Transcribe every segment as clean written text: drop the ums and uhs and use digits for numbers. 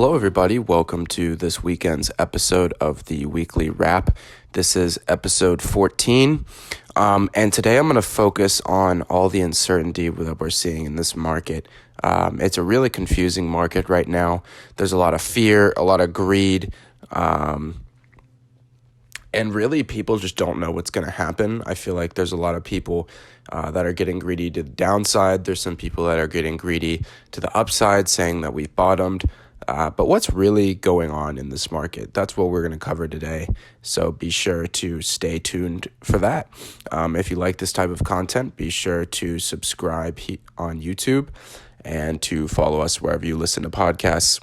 Hello, everybody. Welcome to this weekend's episode of the Weekly Wrap. This is episode 14. And today I'm going to focus on all the uncertainty that we're seeing in this market. It's a really confusing market right now. There's a lot of fear, a lot of greed, and really people just don't know what's going to happen. I feel like there's a lot of people that are getting greedy to the downside. There's some people that are getting greedy to the upside, saying that we've bottomed. But what's really going on in this market? That's what we're going to cover today. So be sure to stay tuned for that. If you like this type of content, be sure to subscribe on YouTube and to follow us wherever you listen to podcasts.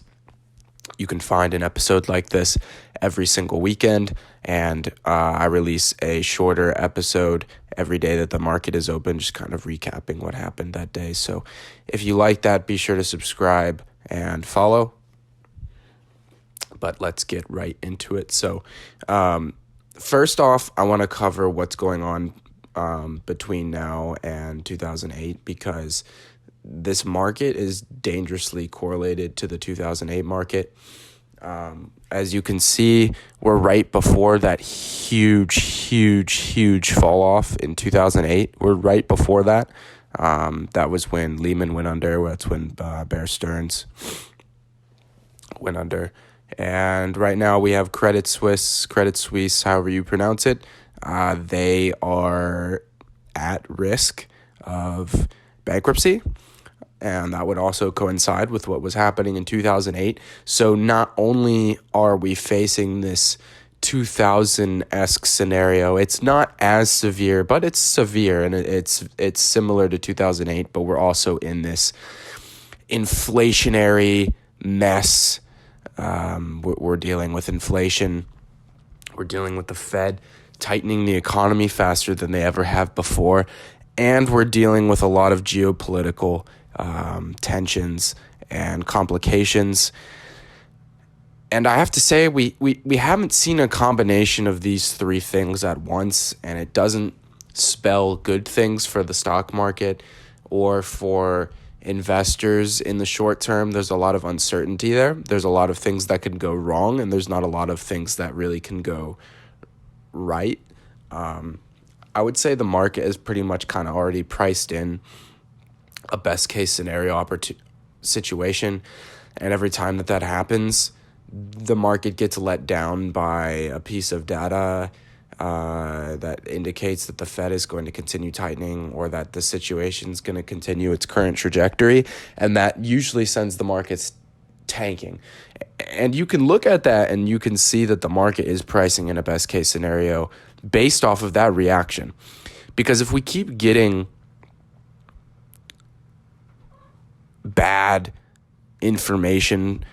You can find an episode like this every single weekend, and I release a shorter episode every day that the market is open, just kind of recapping what happened that day. So if you like that, be sure to subscribe and follow. But let's get right into it. So first off, I want to cover what's going on between now and 2008, because this market is dangerously correlated to the 2008 market. As you can see, we're right before that huge fall off in 2008. We're right before that. That was when Lehman went under. That's when Bear Stearns went under. And right now we have Credit Suisse, however you pronounce it. They are at risk of bankruptcy. And that would also coincide with what was happening in 2008. So not only are we facing this 2000-esque scenario, it's not as severe, but it's severe, and it's similar to 2008, but we're also in this inflationary mess. We're dealing with inflation. We're dealing with the Fed tightening the economy faster than they ever have before. And we're dealing with a lot of geopolitical tensions and complications. And I have to say, we haven't seen a combination of these three things at once, and it doesn't spell good things for the stock market or for investors in the short term. There's a lot of uncertainty there. There's a lot of things that can go wrong, and there's not a lot of things that really can go right. I would say the market is pretty much kind of already priced in a best case scenario situation, and every time that happens, the market gets let down by a piece of data that indicates that the Fed is going to continue tightening, or that the situation is going to continue its current trajectory, and that usually sends the markets tanking. And you can look at that and you can see that the market is pricing in a best case scenario based off of that reaction. Because if we keep getting bad information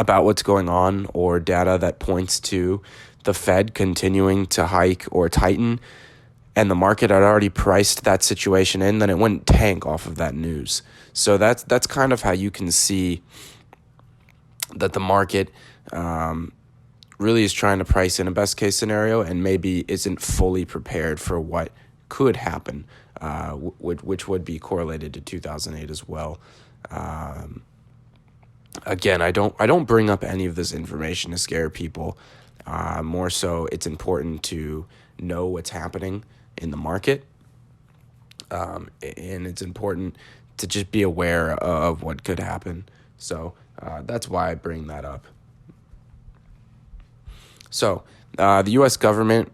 about what's going on, or data that points to the Fed continuing to hike or tighten, and the market had already priced that situation in, then it wouldn't tank off of that news. So that's kind of how you can see that the market really is trying to price in a best case scenario and maybe isn't fully prepared for what could happen, which would be correlated to 2008 as well. Again, I don't bring up any of this information to scare people. More so, it's important to know what's happening in the market, and it's important to just be aware of what could happen. So that's why I bring that up. So the U.S. government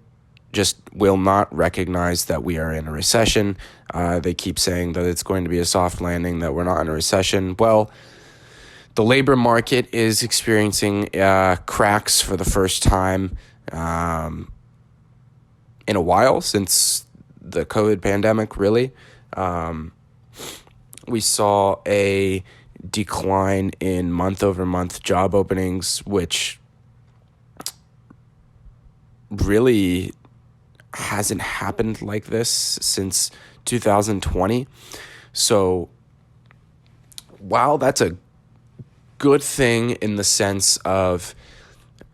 just will not recognize that we are in a recession. They keep saying that it's going to be a soft landing, that we're not in a recession. Well, the labor market is experiencing cracks for the first time in a while, since the COVID pandemic, really. We saw a decline in month-over-month job openings, which really hasn't happened like this since 2020. So while that's a good thing in the sense of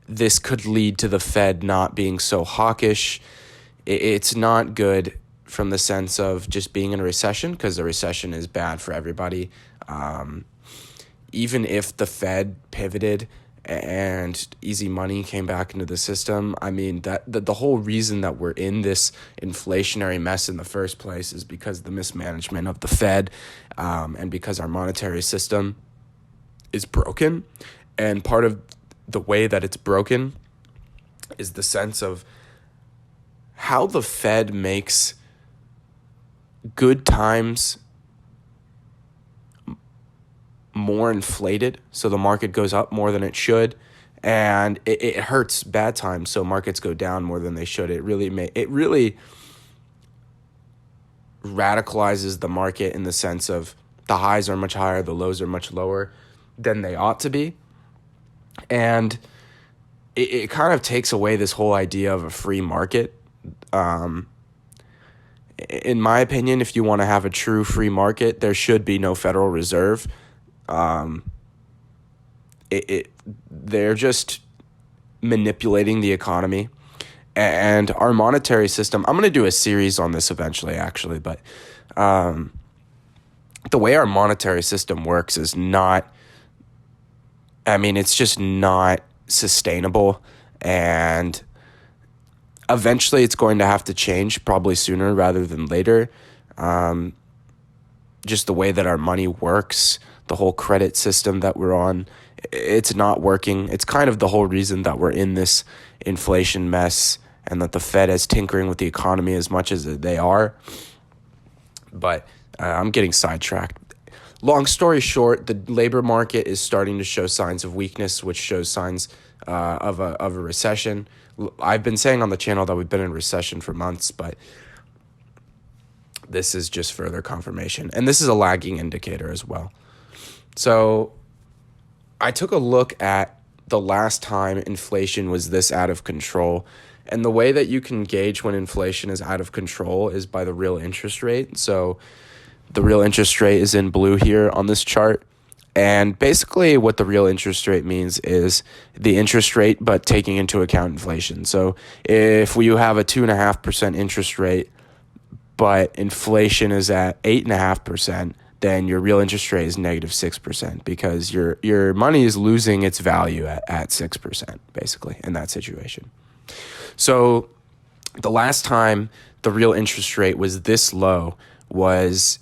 this could lead to the Fed not being so hawkish, it's not good from the sense of just being in a recession, because a recession is bad for everybody. even if the Fed pivoted and easy money came back into the system, I mean, that the whole reason that we're in this inflationary mess in the first place is because of the mismanagement of the Fed, and because our monetary system is broken. And part of the way that it's broken is the sense of how the Fed makes good times more inflated, so the market goes up more than it should, and it hurts bad times, so markets go down more than they should. It really radicalizes the market in the sense of the highs are much higher, the lows are much lower than they ought to be, and it kind of takes away this whole idea of a free market. In my opinion, if you want to have a true free market, there should be no Federal Reserve. They're just manipulating the economy and our monetary system. I'm going to do a series on this eventually, actually, but the way our monetary system works is not, it's just not sustainable, and eventually it's going to have to change, probably sooner rather than later. Just the way that our money works, the whole credit system that we're on, it's not working. It's kind of the whole reason that we're in this inflation mess and that the Fed is tinkering with the economy as much as they are. But I'm getting sidetracked. Long story short, the labor market is starting to show signs of weakness, which shows signs of a recession. I've been saying on the channel that we've been in recession for months, but this is just further confirmation. And this is a lagging indicator as well. So I took a look at the last time inflation was this out of control. And the way that you can gauge when inflation is out of control is by the real interest rate. So the real interest rate is in blue here on this chart. And basically what the real interest rate means is the interest rate, but taking into account inflation. So if you have a 2.5% interest rate, but inflation is at 8.5%, then your real interest rate is negative 6%, because your money is losing its value at 6%, basically, in that situation. So the last time the real interest rate was this low was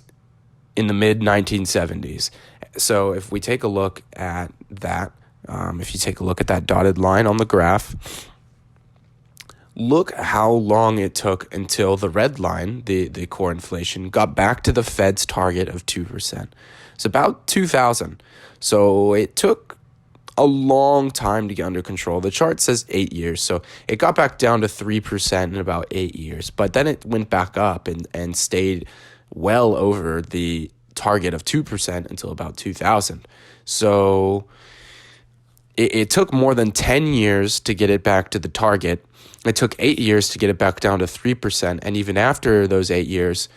in the mid-1970s. So if we take a look at that, if you take a look at that dotted line on the graph, look how long it took until the red line, the core inflation, got back to the Fed's target of 2%. It's about 2000. So it took a long time to get under control. The chart says 8 years. So it got back down to 3% in about 8 years. But then it went back up and stayed well over the target of 2% until about 2000. So it took more than 10 years to get it back to the target. It took 8 years to get it back down to 3%. And even after those 8 years,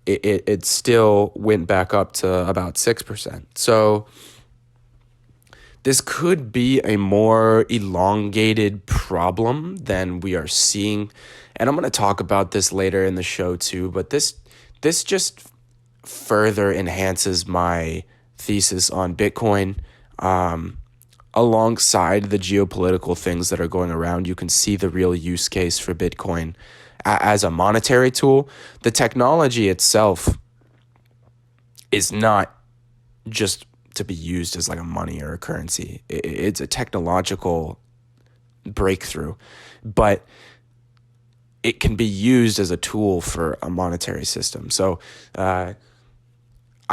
it still went back up to about 6%. So this could be a more elongated problem than we are seeing. And I'm going to talk about this later in the show too, but this just further enhances my thesis on Bitcoin. Alongside the geopolitical things that are going around, you can see the real use case for Bitcoin as a monetary tool. The technology itself is not just to be used as like a money or a currency. It's a technological breakthrough, but it can be used as a tool for a monetary system. So I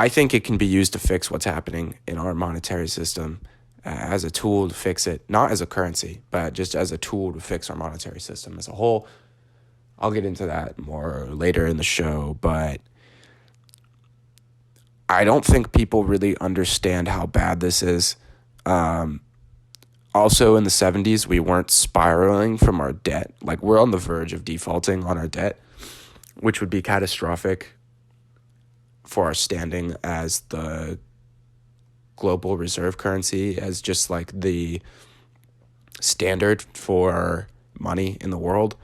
think it can be used to fix what's happening in our monetary system, as a tool to fix it, not as a currency, but just as a tool to fix our monetary system as a whole. I'll get into that more later in the show, but I don't think people really understand how bad this is. Also, in the 70s, we weren't spiraling from our debt. Like, we're on the verge of defaulting on our debt, which would be catastrophic for our standing as the global reserve currency, as just like the standard for money in the world.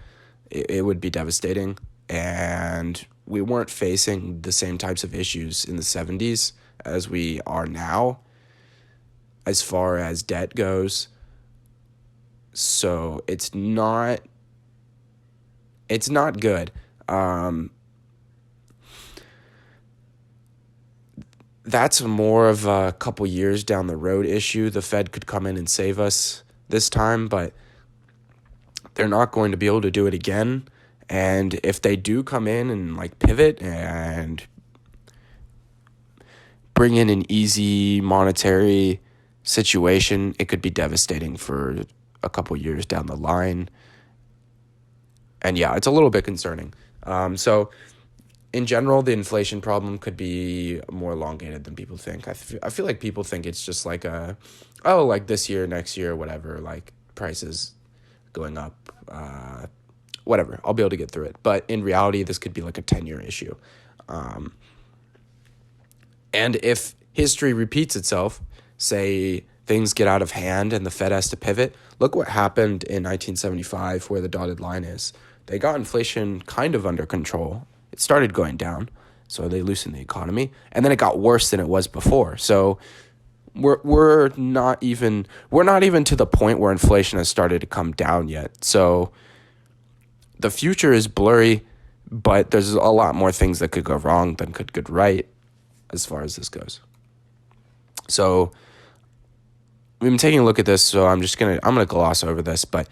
It would be devastating. and we weren't facing the same types of issues in the 70s as we are now as far as debt goes. So it's not good. That's more of a couple years down the road issue. The Fed could come in and save us this time, but they're not going to be able to do it again. And if they do come in and like pivot and bring in an easy monetary situation, it could be devastating for a couple years down the line. And yeah, it's a little bit concerning. So in general, the inflation problem could be more elongated than people think. I feel like people think it's just like like this year, next year, whatever, like prices going up, whatever. I'll be able to get through it. But in reality, this could be like a 10-year issue. And if history repeats itself, say things get out of hand and the Fed has to pivot, look what happened in 1975 where the dotted line is. They got inflation kind of under control. It started going down, so they loosened the economy, and then it got worse than it was before. So we're not even to the point where inflation has started to come down yet. So the future is blurry, but there's a lot more things that could go wrong than could go right as far as this goes. So we've been taking a look at this, so I'm gonna gloss over this, but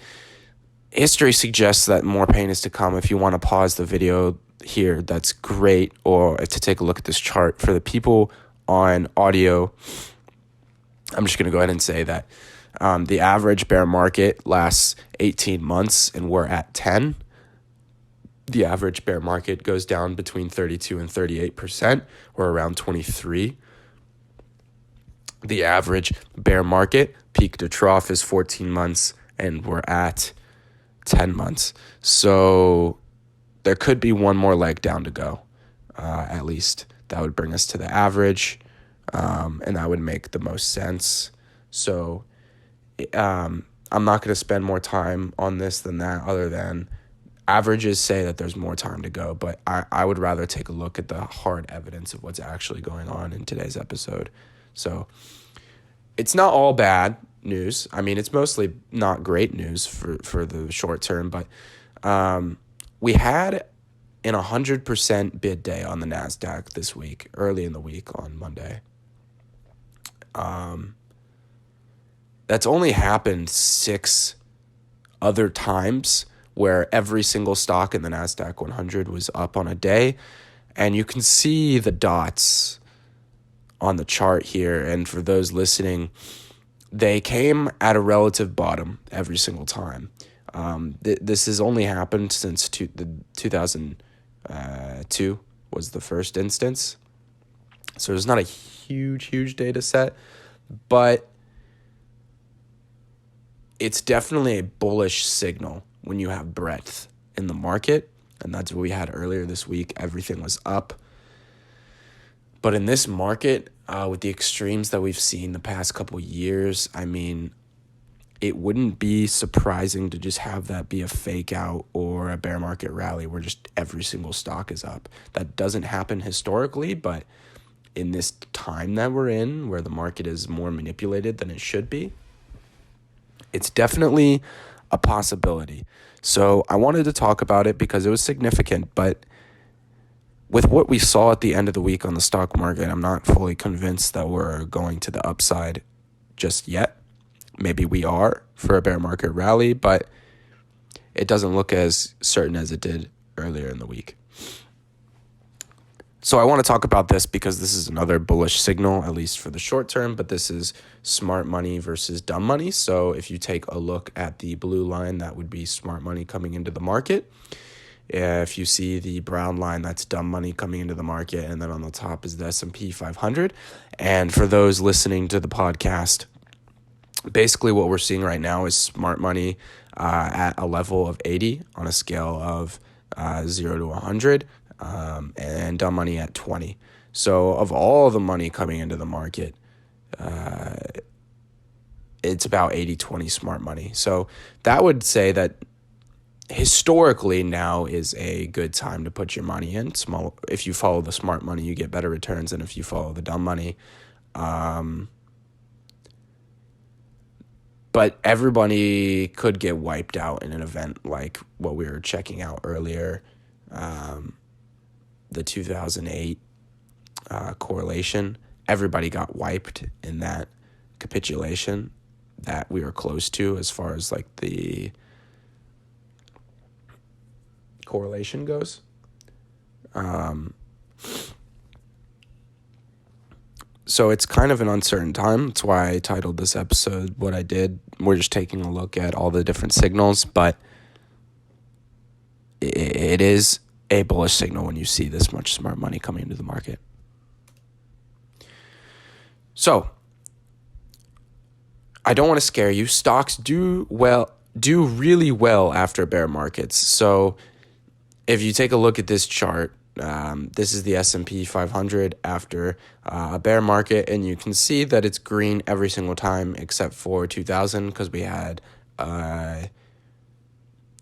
history suggests that more pain is to come. If you want to pause the video here, that's great, or to take a look at this chart. For the people on audio, I'm just going to go ahead and say that the average bear market lasts 18 months and we're at 10. The average bear market goes down between 32 and 38%. We're around 23. The average bear market peak to trough is 14 months and we're at 10 months. So there could be one more leg down to go, at least. That would bring us to the average, and that would make the most sense. So I'm not going to spend more time on this than that, other than averages say that there's more time to go, but I would rather take a look at the hard evidence of what's actually going on in today's episode. So it's not all bad news. I mean, it's mostly not great news for the short term, but we had an 100% bid day on the NASDAQ this week, early in the week on Monday. That's only happened 6 other times where every single stock in the NASDAQ 100 was up on a day. And you can see the dots on the chart here. And for those listening, they came at a relative bottom every single time. This has only happened since 2002 was the first instance. So it's not a huge data set, but it's definitely a bullish signal when you have breadth in the market. And that's what we had earlier this week. Everything was up. But in this market, with the extremes that we've seen the past couple years, I mean, it wouldn't be surprising to just have that be a fake out or a bear market rally where just every single stock is up. That doesn't happen historically, but in this time that we're in, where the market is more manipulated than it should be, it's definitely a possibility. So I wanted to talk about it because it was significant, but with what we saw at the end of the week on the stock market, I'm not fully convinced that we're going to the upside just yet. Maybe we are for a bear market rally, but it doesn't look as certain as it did earlier in the week. So I want to talk about this because this is another bullish signal, at least for the short term, but this is smart money versus dumb money. So if you take a look at the blue line, that would be smart money coming into the market. If you see the brown line, that's dumb money coming into the market. And then on the top is the S&P 500. And for those listening to the podcast, basically what we're seeing right now is smart money at a level of 80 on a scale of 0 to 100, and dumb money at 20. So of all the money coming into the market, it's about 80-20 smart money. So that would say that historically now is a good time to put your money in. If you follow the smart money, you get better returns than if you follow the dumb money. But everybody could get wiped out in an event like what we were checking out earlier, the 2008 correlation. Everybody got wiped in that capitulation that we were close to as far as like the correlation goes. So it's kind of an uncertain time. That's why I titled this episode what I did. We're just taking a look at all the different signals, but it is a bullish signal when you see this much smart money coming into the market. So I don't want to scare you. Stocks do really well after bear markets. So if you take a look at this chart, this is the S&P 500 after a bear market, and you can see that it's green every single time except for 2000 because we had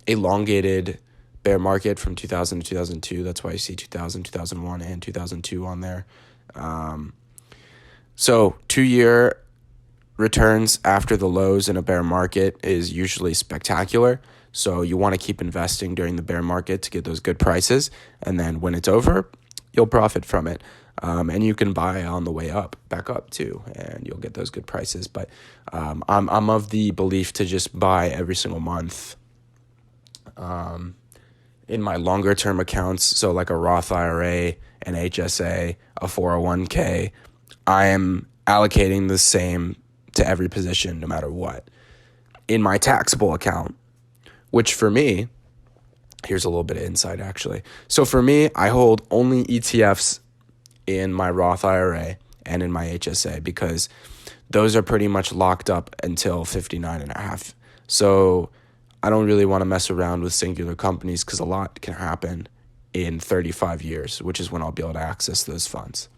elongated bear market from 2000 to 2002. That's why you see 2000, 2001, and 2002 on there. So 2-year returns after the lows in a bear market is usually spectacular. So you want to keep investing during the bear market to get those good prices. And then when it's over, you'll profit from it. And you can buy on the way back up too, and you'll get those good prices. But I'm of the belief to just buy every single month in my longer term accounts. So like a Roth IRA, an HSA, a 401k, I am allocating the same to every position no matter what. In my taxable account, which for me, here's a little bit of insight actually. So for me, I hold only ETFs in my Roth IRA and in my HSA because those are pretty much locked up until 59 and a half. So I don't really want to mess around with singular companies because a lot can happen in 35 years, which is when I'll be able to access those funds.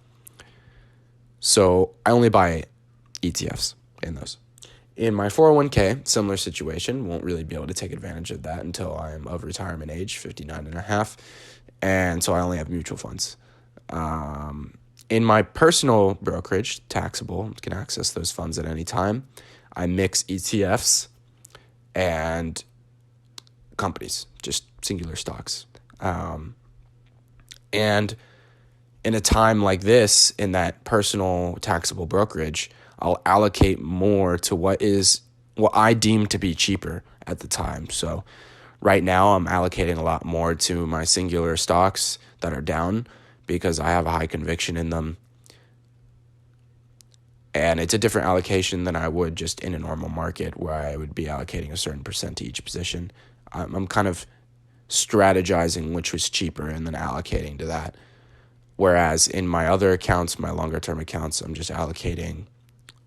So I only buy ETFs in those. In my 401k, similar situation, won't really be able to take advantage of that until I am of retirement age, 59 and a half. And so I only have mutual funds. In my personal brokerage, taxable, can access those funds at any time. I mix ETFs and companies, just singular stocks. And in a time like this, in that personal taxable brokerage, I'll allocate more to what I deem to be cheaper at the time. So right now I'm allocating a lot more to my singular stocks that are down because I have a high conviction in them. And it's a different allocation than I would just in a normal market where I would be allocating a certain percent to each position. I'm kind of strategizing which was cheaper and then allocating to that. Whereas in my other accounts, my longer term accounts, I'm just allocating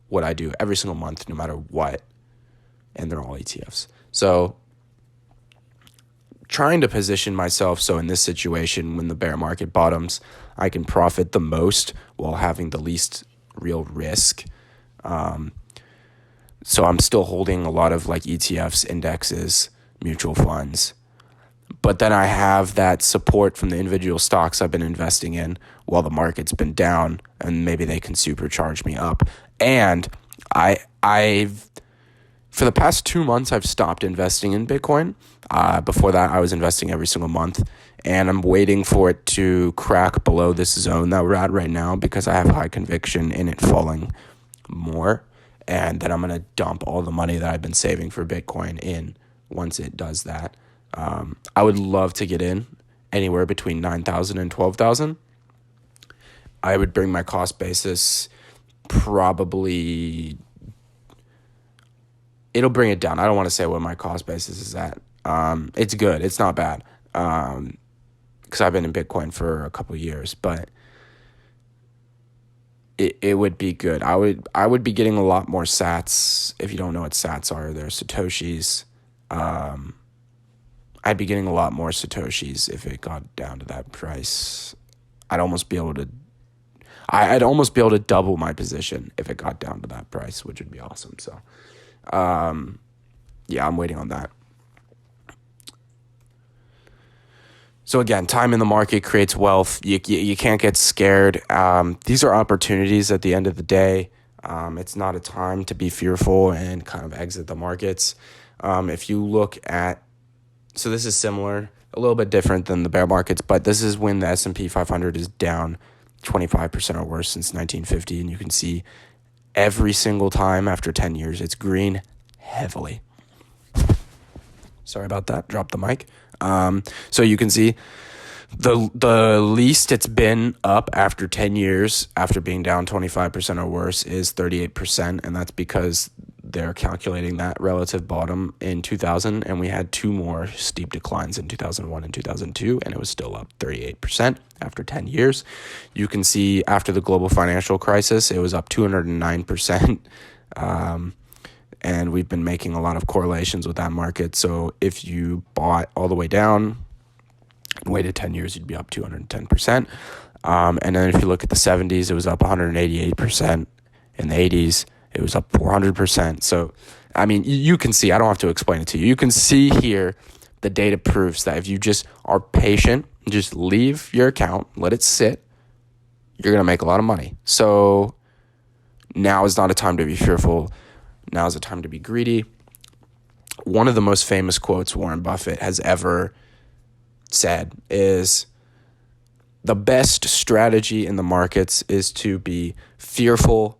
what I do every single month, no matter what, and they're all ETFs. So trying to position myself so in this situation, when the bear market bottoms, I can profit the most while having the least real risk. So I'm still holding a lot of like ETFs, indexes, mutual funds. But then I have that support from the individual stocks I've been investing in while the market's been down, and maybe they can supercharge me up. And I've for the past 2 months, I've stopped investing in Bitcoin. Before that, I was investing every single month, and I'm waiting for it to crack below this zone that we're at right now because I have high conviction in it falling more. And then I'm going to dump all the money that I've been saving for Bitcoin in once it does that. I would love to get in anywhere between 9,000 and 12,000. I would bring my cost basis probably, it'll bring it down. I don't want to say what my cost basis is at. It's good. It's not bad. Because I've been in Bitcoin for a couple of years, but it would be good. I would be getting a lot more sats. If you don't know what sats are, they're Satoshis. I'd be getting a lot more Satoshis if it got down to that price. I'd almost be able to double my position if it got down to that price, which would be awesome. So, yeah, I'm waiting on that. So again, time in the market creates wealth. You can't get scared. These are opportunities at the end of the day. It's not a time to be fearful and kind of exit the markets. If you look at, so this is similar, a little bit different than the bear markets, but this is when the S&P 500 is down 25% or worse since 1950. And you can see every single time after 10 years, it's green heavily. Sorry about that. Drop the mic. So you can see the least it's been up after 10 years after being down 25% or worse is 38%. And that's because they're calculating that relative bottom in 2000. And we had two more steep declines in 2001 and 2002. And it was still up 38% after 10 years. You can see after the global financial crisis, it was up 209%. And we've been making a lot of correlations with that market. So if you bought all the way down and waited 10 years, you'd be up 210%. And then if you look at the 70s, it was up 188%. In the 80s, it was up 400%. So, I mean, you can see, I don't have to explain it to you. You can see here the data proves that if you just are patient, just leave your account, let it sit, you're going to make a lot of money. So now is not a time to be fearful. Now is a time to be greedy. One of the most famous quotes Warren Buffett has ever said is, the best strategy in the markets is to be fearful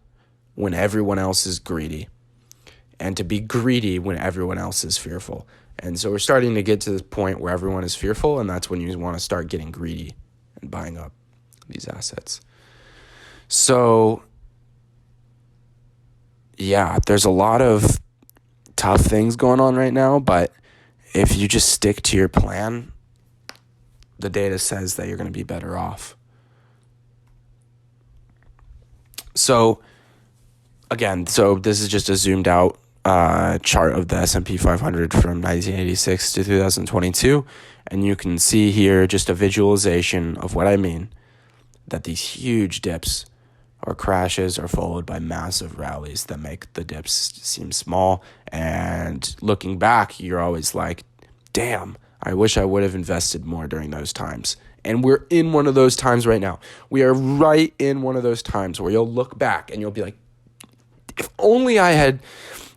when everyone else is greedy, and to be greedy when everyone else is fearful. And so we're starting to get to this point where everyone is fearful, and that's when you want to start getting greedy and buying up these assets. So yeah, there's a lot of tough things going on right now, but if you just stick to your plan, the data says that you're going to be better off. So again, so this is just a zoomed out chart of the S&P 500 from 1986 to 2022. And you can see here just a visualization of what I mean, that these huge dips or crashes are followed by massive rallies that make the dips seem small. And looking back, you're always like, damn, I wish I would have invested more during those times. And we're in one of those times right now. We are right in one of those times where you'll look back and you'll be like, if only I had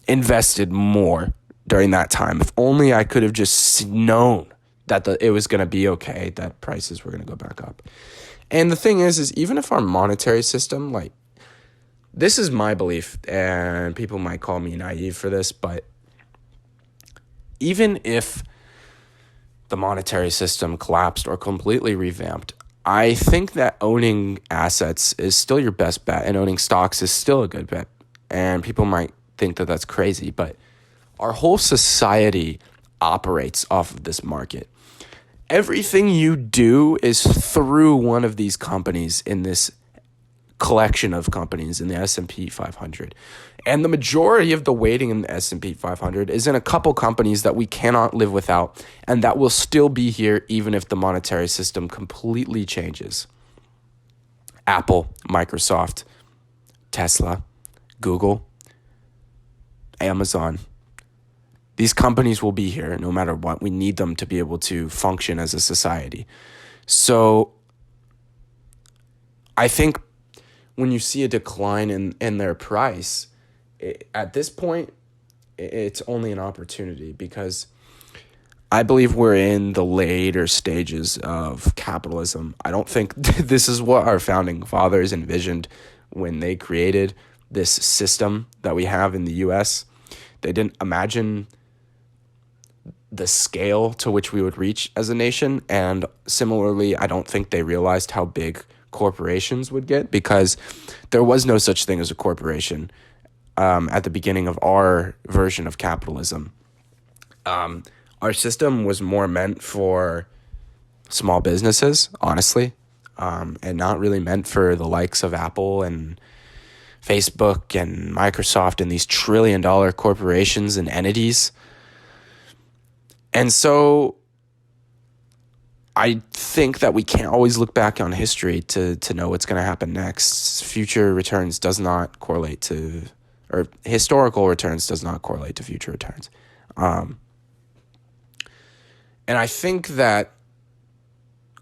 invested more during that time. If only I could have just known that it was going to be okay, that prices were going to go back up. And the thing is even if our monetary system, like, this is my belief, and people might call me naive for this, but even if the monetary system collapsed or completely revamped, I think that owning assets is still your best bet, and owning stocks is still a good bet. And people might think that that's crazy, but our whole society operates off of this market. Everything you do is through one of these companies in this collection of companies in the S&P 500. And the majority of the weighting in the S&P 500 is in a couple companies that we cannot live without, and that will still be here even if the monetary system completely changes. Apple, Microsoft, Tesla, Google, Amazon. These companies will be here no matter what. We need them to be able to function as a society. So I think when you see a decline in their price, at this point, it's only an opportunity, because I believe we're in the later stages of capitalism. I don't think this is what our founding fathers envisioned when they created this system that we have in the U.S. They didn't imagine the scale to which we would reach as a nation. And similarly, I don't think they realized how big corporations would get, because there was no such thing as a corporation at the beginning of our version of capitalism. Our system was more meant for small businesses, honestly, and not really meant for the likes of Apple and Facebook and Microsoft and these trillion-dollar corporations and entities. And so I think that we can't always look back on history to know what's going to happen next. Future returns does not correlate to, or historical returns does not correlate to future returns. And I think that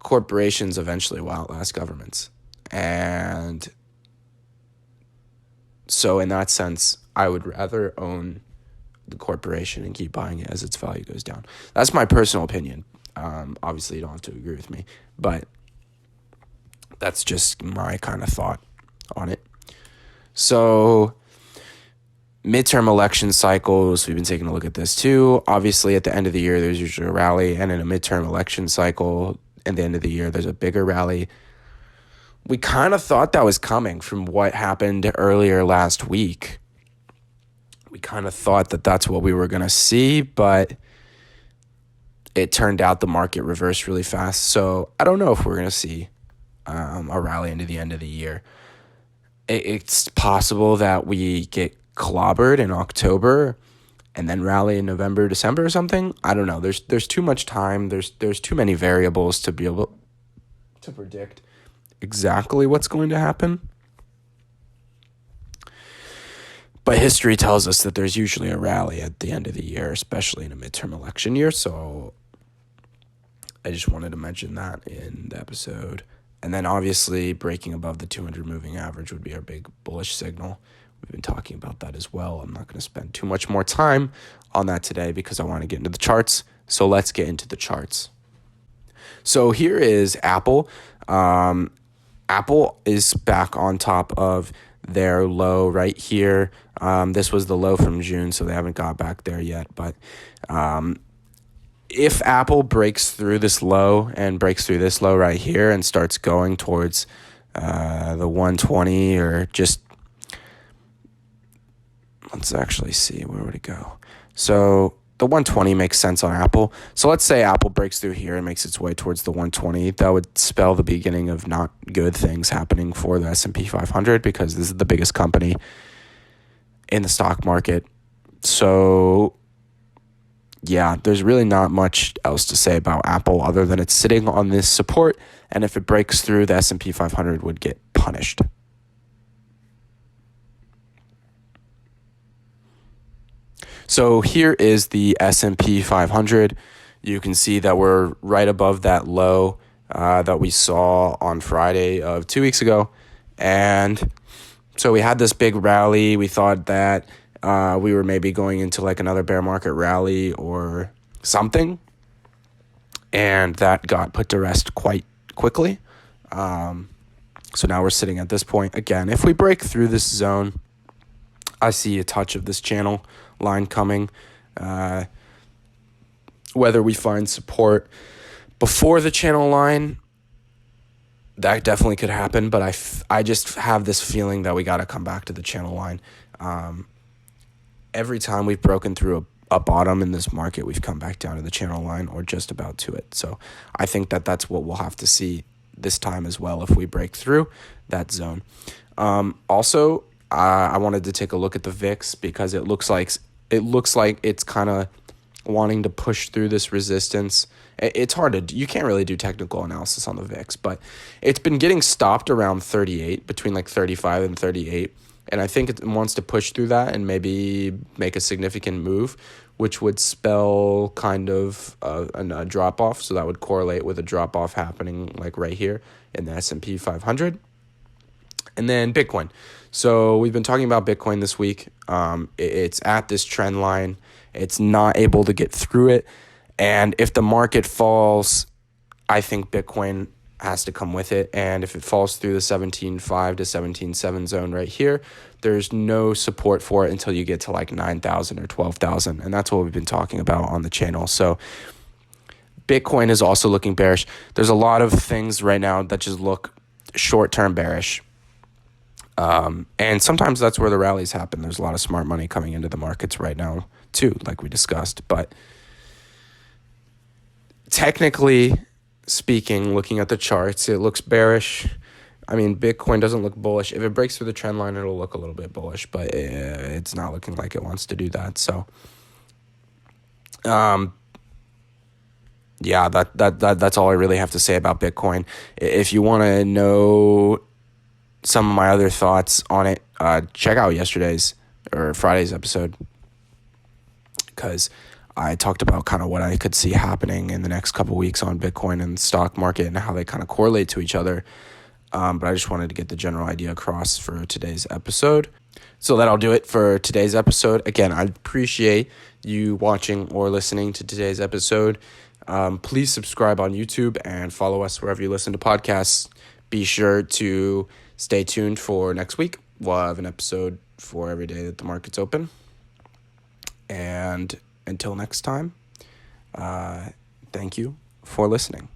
corporations eventually will outlast governments. And so in that sense, I would rather own the corporation and keep buying it as its value goes down. That's my personal opinion. Obviously, you don't have to agree with me, but that's just my kind of thought on it. So midterm election cycles, we've been taking a look at this too. Obviously, at the end of the year, there's usually a rally, and in a midterm election cycle, at the end of the year, there's a bigger rally. We kind of thought that was coming from what happened earlier last week. We kind of thought that that's what we were going to see, but it turned out the market reversed really fast. So I don't know if we're going to see a rally into the end of the year. It's possible that we get clobbered in October and then rally in November, December or something. I don't know. There's too much time. There's too many variables to be able to predict exactly what's going to happen. But history tells us that there's usually a rally at the end of the year, especially in a midterm election year. So I just wanted to mention that in the episode. And then obviously breaking above the 200 moving average would be our big bullish signal. We've been talking about that as well. I'm not going to spend too much more time on that today because I want to get into the charts. So let's get into the charts. So here is Apple. Apple is back on top of their low right here. This was the low from June, so they haven't got back there yet. But if Apple breaks through this low and breaks through this low right here and starts going towards the 120 or just, let's actually see, where would it go? So the 120 makes sense on Apple. So let's say Apple breaks through here and makes its way towards the 120. That would spell the beginning of not good things happening for the S&P 500 because this is the biggest company in the stock market. So yeah, there's really not much else to say about Apple other than it's sitting on this support, and if it breaks through, the S&P 500 would get punished. So here is the S&P 500. You can see that we're right above that low that we saw on Friday of 2 weeks ago. And so we had this big rally. We thought that we were maybe going into like another bear market rally or something. And that got put to rest quite quickly. So now we're sitting at this point. Again, if we break through this zone, I see a touch of this channel line coming. Whether we find support before the channel line, that definitely could happen, but I just have this feeling that we got to come back to the channel line. Every time we've broken through a bottom in this market, we've come back down to the channel line or just about to it. So I think that that's what we'll have to see this time as well if we break through that zone. Also, I wanted to take a look at the VIX because it looks like it's kind of wanting to push through this resistance. It's hard to, you can't really do technical analysis on the VIX, but it's been getting stopped around 38, between like 35 and 38. And I think it wants to push through that and maybe make a significant move, which would spell kind of a drop-off. So that would correlate with a drop-off happening like right here in the S&P 500. And then Bitcoin. So we've been talking about Bitcoin this week. It's at this trend line. It's not able to get through it. And if the market falls, I think Bitcoin has to come with it. And if it falls through the 17.5 to 17.7 zone right here, there's no support for it until you get to like 9,000 or 12,000. And that's what we've been talking about on the channel. So Bitcoin is also looking bearish. There's a lot of things right now that just look short-term bearish. And sometimes that's where the rallies happen. There's a lot of smart money coming into the markets right now too, like we discussed. But technically speaking, looking at the charts, it looks bearish. I mean, Bitcoin doesn't look bullish. If it breaks through the trend line, it'll look a little bit bullish, but it's not looking like it wants to do that. So, yeah, that's all I really have to say about Bitcoin. If you want to know some of my other thoughts on it, check out yesterday's or Friday's episode, because I talked about kind of what I could see happening in the next couple weeks on Bitcoin and the stock market and how they kind of correlate to each other. But I just wanted to get the general idea across for today's episode. So that'll do it for today's episode. Again, I appreciate you watching or listening to today's episode. Please subscribe on YouTube and follow us wherever you listen to podcasts. Be sure to stay tuned for next week. We'll have an episode for every day that the market's open. And until next time, thank you for listening.